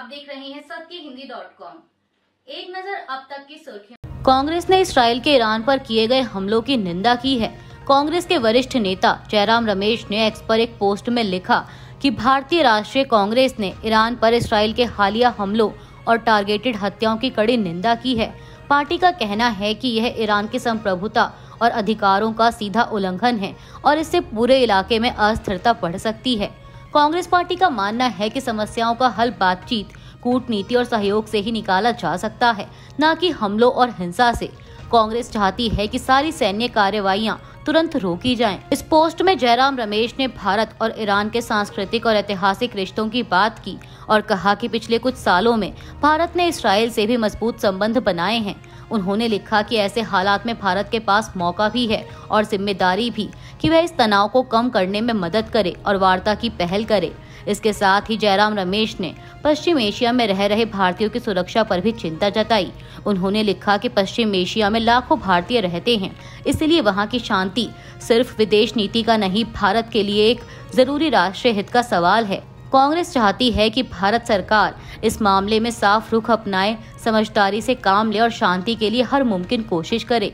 आप देख रहे हैं सत्यहिंदी.com। एक नजर अब तक की सुर्खियों। कांग्रेस ने इसराइल के ईरान पर किए गए हमलों की निंदा की है। कांग्रेस के वरिष्ठ नेता जयराम रमेश ने एक्स पर एक पोस्ट में लिखा कि भारतीय राष्ट्रीय कांग्रेस ने ईरान पर इसराइल के हालिया हमलों और टारगेटेड हत्याओं की कड़ी निंदा की है। पार्टी का कहना है कि यह ईरान की संप्रभुता और अधिकारों का सीधा उल्लंघन है और इससे पूरे इलाके में अस्थिरता बढ़ सकती है। कांग्रेस पार्टी का मानना है कि समस्याओं का हल बातचीत, कूटनीति और सहयोग से ही निकाला जा सकता है, न कि हमलों और हिंसा से। कांग्रेस चाहती है कि सारी सैन्य कार्रवाइयां तुरंत रोकी जाएं। इस पोस्ट में जयराम रमेश ने भारत और ईरान के सांस्कृतिक और ऐतिहासिक रिश्तों की बात की और कहा कि पिछले कुछ सालों में भारत ने इसराइल से भी मजबूत संबंध बनाए हैं। उन्होंने लिखा कि ऐसे हालात में भारत के पास मौका भी है और जिम्मेदारी भी कि वह इस तनाव को कम करने में मदद करे और वार्ता की पहल करे। इसके साथ ही जयराम रमेश ने पश्चिम एशिया में रह रहे भारतीयों की सुरक्षा पर भी चिंता जताई। उन्होंने लिखा कि पश्चिम एशिया में लाखों भारतीय रहते हैं, इसलिए वहां की शांति सिर्फ विदेश नीति का नहीं, भारत के लिए एक जरूरी राष्ट्रीय हित का सवाल है। कांग्रेस चाहती है कि भारत सरकार इस मामले में साफ रुख अपनाए, समझदारी से काम ले और शांति के लिए हर मुमकिन कोशिश करे।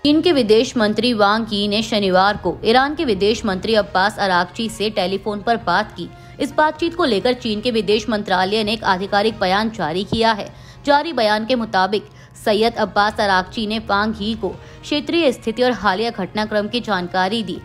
चीन के विदेश मंत्री वांग यी ने शनिवार को ईरान के विदेश मंत्री अब्बास अरागची से टेलीफोन पर बात की। इस बातचीत को लेकर चीन के विदेश मंत्रालय ने एक आधिकारिक बयान जारी किया है। जारी बयान के मुताबिक सैयद अब्बास अरागची ने वांग यी को क्षेत्रीय स्थिति और हालिया घटनाक्रम की जानकारी दी।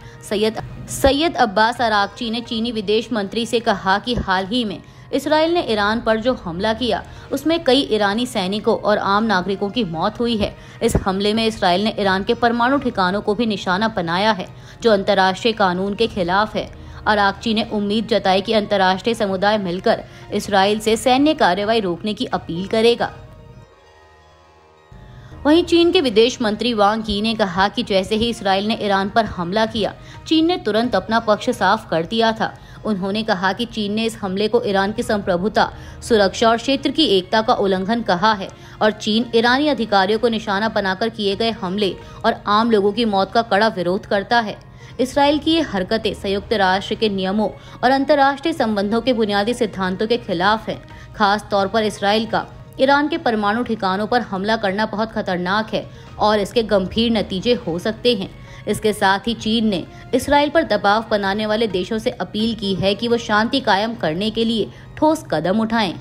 सैयद अब्बास अरागची ने चीनी विदेश मंत्री से कहा कि हाल ही में इसराइल ने ईरान पर जो हमला किया उसमें कई ईरानी सैनिकों और आम नागरिकों की मौत हुई है। इस हमले में इसराइल ने ईरान के परमाणु ठिकानों को भी निशाना बनाया है, जो अंतर्राष्ट्रीय कानून के खिलाफ है। अरागची ने उम्मीद जताई कि अंतर्राष्ट्रीय समुदाय मिलकर इसराइल से सैन्य कार्रवाई रोकने की अपील करेगा। वहीं चीन के विदेश मंत्री वांग यी ने कहा कि जैसे ही इसराइल ने ईरान पर हमला किया, चीन ने तुरंत अपना पक्ष साफ कर दिया था। उन्होंने कहा कि चीन ने इस हमले को ईरान की संप्रभुता, सुरक्षा और क्षेत्र की एकता का उल्लंघन कहा है और चीन ईरानी अधिकारियों को निशाना बनाकर किए गए हमले और आम लोगों की मौत का कड़ा विरोध करता है। इसराइल की ये हरकतें संयुक्त राष्ट्र के नियमों और अंतर्राष्ट्रीय संबंधों के बुनियादी सिद्धांतों के खिलाफ है। खास तौर पर इसराइल का ईरान के परमाणु ठिकानों पर हमला करना बहुत खतरनाक है और इसके गंभीर नतीजे हो सकते हैं। इसके साथ ही चीन ने इसराइल पर दबाव बनाने वाले देशों से अपील की है कि वो शांति कायम करने के लिए ठोस कदम उठाएं।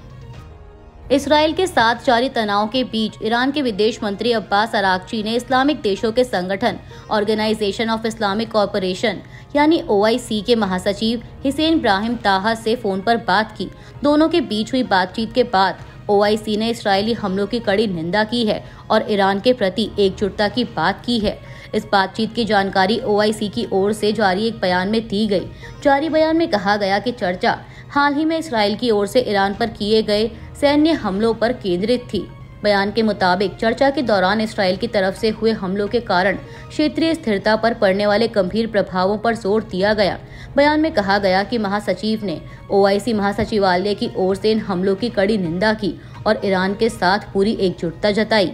इसराइल के साथ जारी तनाव के बीच ईरान के विदेश मंत्री अब्बास अरागची ने इस्लामिक देशों के संगठन ऑर्गेनाइजेशन ऑफ इस्लामिक कॉरपोरेशन यानी OIC के महासचिव हिसेन इब्राहिम ताहा से फोन पर बात की। दोनों के बीच हुई बातचीत के बाद OIC ने इसराइली हमलों की कड़ी निंदा की है और ईरान के प्रति एकजुटता की बात की है। इस बातचीत की जानकारी OIC की ओर से जारी एक बयान में दी गई। जारी बयान में कहा गया कि चर्चा हाल ही में इसराइल की ओर से ईरान पर किए गए सैन्य हमलों पर केंद्रित थी। बयान के मुताबिक चर्चा के दौरान इसराइल की तरफ से हुए हमलों के कारण क्षेत्रीय स्थिरता पर पड़ने वाले गंभीर प्रभावों पर जोर दिया गया। बयान में कहा गया कि महासचिव ने OIC महासचिवालय की ओर से इन हमलों की कड़ी निंदा की और ईरान के साथ पूरी एकजुटता जताई।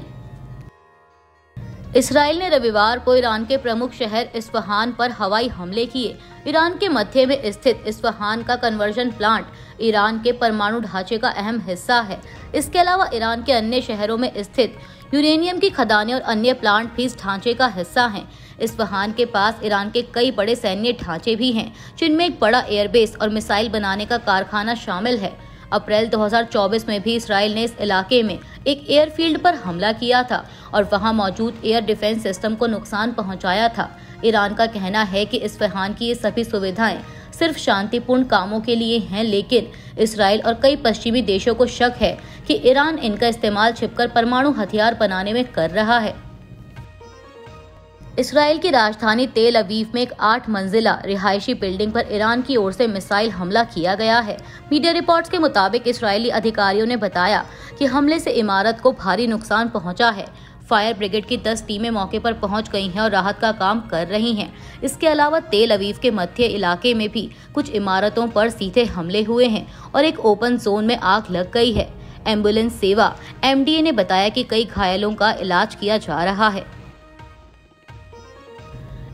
इसराइल ने रविवार को ईरान के प्रमुख शहर इस्फहान पर हवाई हमले किए। ईरान के मध्य में स्थित इस्फहान का कन्वर्जन प्लांट ईरान के परमाणु ढांचे का अहम हिस्सा है। इसके अलावा ईरान के अन्य शहरों में स्थित यूरेनियम की खदानें और अन्य प्लांट भी इस ढांचे का हिस्सा हैं। इस्फहान के पास ईरान के कई बड़े सैन्य ढांचे भी हैं, जिनमें एक बड़ा एयरबेस और मिसाइल बनाने का कारखाना शामिल है। अप्रैल 2024 में भी इसराइल ने इस इलाके में एक एयरफील्ड पर हमला किया था और वहां मौजूद एयर डिफेंस सिस्टम को नुकसान पहुंचाया था। ईरान का कहना है कि इस्फहान की ये सभी सुविधाएं सिर्फ शांतिपूर्ण कामों के लिए हैं, लेकिन इसराइल और कई पश्चिमी देशों को शक है कि ईरान इनका इस्तेमाल छिपकर परमाणु हथियार बनाने में कर रहा है। इसराइल की राजधानी तेल अवीव में एक 8 मंजिला रिहायशी बिल्डिंग पर ईरान की ओर से मिसाइल हमला किया गया है। मीडिया रिपोर्ट्स के मुताबिक इसराइली अधिकारियों ने बताया कि हमले से इमारत को भारी नुकसान पहुंचा है। फायर ब्रिगेड की 10 टीमें मौके पर पहुंच गई हैं और राहत का काम कर रही हैं। इसके अलावा तेल अवीव के मध्य इलाके में भी कुछ इमारतों पर सीधे हमले हुए हैं और एक ओपन जोन में आग लग गई है। एम्बुलेंस सेवा MDA ने बताया कि कई घायलों का इलाज किया जा रहा है।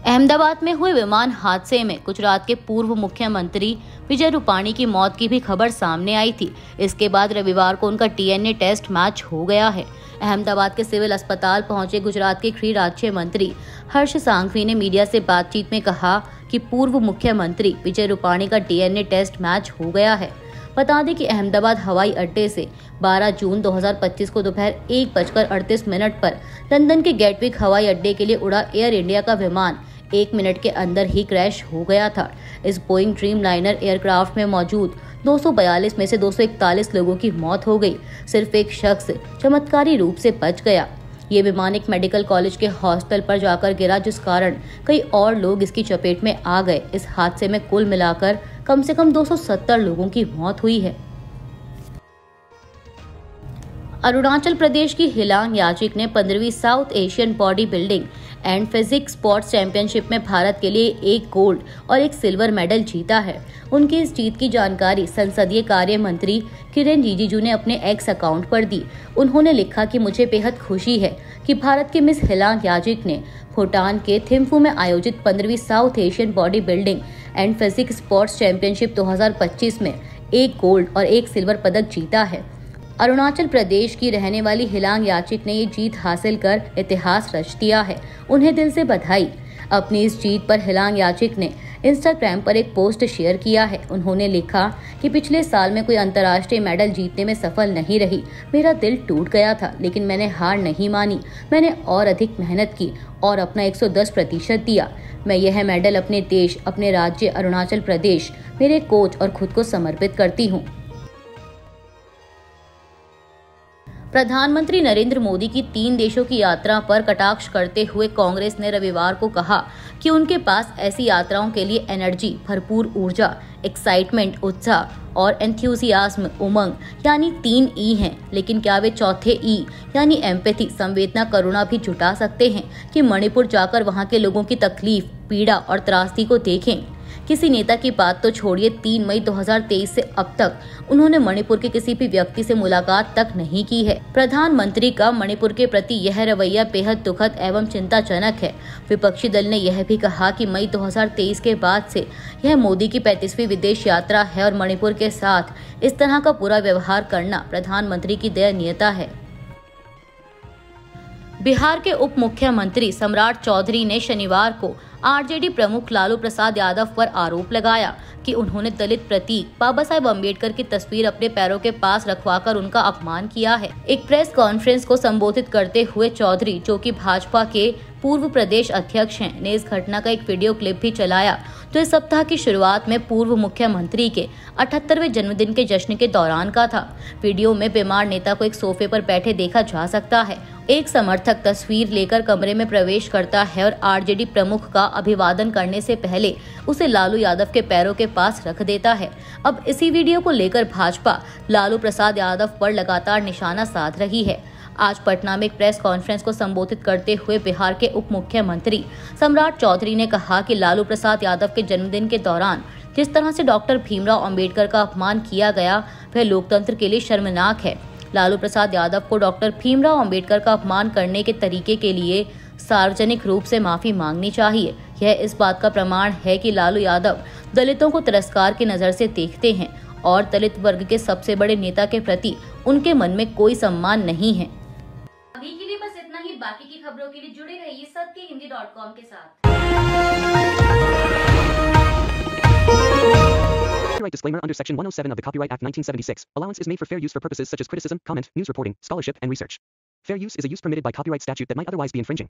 अहमदाबाद में हुए विमान हादसे में गुजरात के पूर्व मुख्यमंत्री विजय रूपाणी की मौत की भी खबर सामने आई थी। इसके बाद रविवार को उनका डीएनए टेस्ट मैच हो गया है। अहमदाबाद के सिविल अस्पताल पहुंचे गुजरात के गृह राज्य मंत्री हर्ष सांघवी ने मीडिया से बातचीत में कहा कि पूर्व मुख्यमंत्री विजय रूपाणी का डीएनए टेस्ट मैच हो गया है। बता दें कि अहमदाबाद हवाई अड्डे से 12 जून 2025 को दोपहर 1:38 पर लंदन के गेटविक हवाई अड्डे के लिए उड़ा एयर इंडिया का विमान 1 मिनट के अंदर ही क्रैश हो गया था। इस बोइंग ड्रीम लाइनर एयरक्राफ्ट में मौजूद 242 में से 241 लोगों की मौत हो गई। सिर्फ एक शख्स चमत्कारी रूप से बच गया। ये विमान एक मेडिकल कॉलेज के हॉस्टल पर जाकर गिरा, जिस कारण कई और लोग इसकी चपेट में आ गए। इस हादसे में कुल मिलाकर कम से कम 270 लोगों की मौत हुई है। अरुणाचल प्रदेश की हिलांग याचिक ने 15वीं South Asian body building and physique sports championship में भारत के लिए 1 गोल्ड और 1 सिल्वर मेडल जीता है। उनकी इस जीत की जानकारी संसदीय कार्य मंत्री किरेन रिजिजू ने अपने एक्स अकाउंट पर दी। उन्होंने लिखा कि मुझे बेहद खुशी है कि भारत की मिस हिलांग याचिक ने भूटान के थिम्फू में आयोजित 15वीं South Asian body building and physique sports championship 2025 में 1 गोल्ड और 1 सिल्वर पदक जीता है। अरुणाचल प्रदेश की रहने वाली हिलांग याचिक ने ये जीत हासिल कर इतिहास रच दिया है। उन्हें दिल से बधाई। अपनी इस जीत पर हिलांग याचिक ने इंस्टाग्राम पर एक पोस्ट शेयर किया है। उन्होंने लिखा कि पिछले साल में कोई अंतर्राष्ट्रीय मेडल जीतने में सफल नहीं रही। मेरा दिल टूट गया था, लेकिन मैंने हार नहीं मानी। मैंने और अधिक मेहनत की और अपना 110% दिया। मैं यह मेडल अपने देश, अपने राज्य अरुणाचल प्रदेश, मेरे कोच और खुद को समर्पित करती हूँ। प्रधानमंत्री नरेंद्र मोदी की 3 देशों की यात्रा पर कटाक्ष करते हुए कांग्रेस ने रविवार को कहा कि उनके पास ऐसी यात्राओं के लिए एनर्जी, भरपूर ऊर्जा, एक्साइटमेंट, उत्साह और एंथुसियाज्म, उमंग यानी 3 ई हैं। लेकिन क्या वे चौथे ई यानी एम्पैथी, संवेदना, करुणा भी जुटा सकते हैं कि मणिपुर जाकर वहां के लोगों की तकलीफ, पीड़ा और त्रासदी को देखें? किसी नेता की बात तो छोड़िए, 3 मई 2023 से अब तक उन्होंने मणिपुर के किसी भी व्यक्ति से मुलाकात तक नहीं की है। प्रधानमंत्री का मणिपुर के प्रति यह रवैया बेहद दुखद एवं चिंताजनक है। विपक्षी दल ने यह भी कहा कि मई 2023 के बाद से यह मोदी की 35वीं विदेश यात्रा है और मणिपुर के साथ इस तरह का बुरा व्यवहार करना प्रधानमंत्री की दयनीयता है। बिहार के उप मुख्यमंत्री सम्राट चौधरी ने शनिवार को आरजेडी प्रमुख लालू प्रसाद यादव पर आरोप लगाया कि उन्होंने दलित प्रतीक बाबा साहेब अम्बेडकर की तस्वीर अपने पैरों के पास रखवाकर उनका अपमान किया है। एक प्रेस कॉन्फ्रेंस को संबोधित करते हुए चौधरी, जो कि भाजपा के पूर्व प्रदेश अध्यक्ष हैं, ने इस घटना का एक वीडियो क्लिप भी चलाया जो इस सप्ताह की शुरुआत में पूर्व मुख्यमंत्री के 78वें जन्मदिन के जश्न के दौरान का था। वीडियो में बीमार नेता को एक सोफे पर बैठे देखा जा सकता है। एक समर्थक तस्वीर लेकर कमरे में प्रवेश करता है और आरजेडी प्रमुख का अभिवादन करने से पहले उसे लालू यादव के पैरों के पास रख देता है। अब इसी वीडियो को लेकर भाजपा लालू प्रसाद यादव पर लगातार निशाना साध रही है। आज पटना में एक प्रेस कॉन्फ्रेंस को संबोधित करते हुए बिहार के उप मुख्यमंत्री सम्राट चौधरी ने कहा कि लालू प्रसाद यादव के जन्मदिन के दौरान जिस तरह से डॉक्टर भीमराव अंबेडकर का अपमान किया गया, वह लोकतंत्र के लिए शर्मनाक है। लालू प्रसाद यादव को डॉक्टर भीमराव अंबेडकर का अपमान करने के तरीके के लिए सार्वजनिक रूप से माफी मांगनी चाहिए। यह इस बात का प्रमाण है कि लालू यादव दलितों को तिरस्कार की नजर से देखते हैं और दलित वर्ग के सबसे बड़े नेता के प्रति उनके मन में कोई सम्मान नहीं है। अभी के लिए बस इतना ही। बाकी की खबरों के लिए जुड़े रहिए सत्यहिंदी.com के साथ। Copyright disclaimer under Section 107 of the Copyright Act 1976. Allowance is made for fair use for purposes such as criticism, comment, news reporting, scholarship, and research. Fair use is a use permitted by copyright statute that might otherwise be infringing.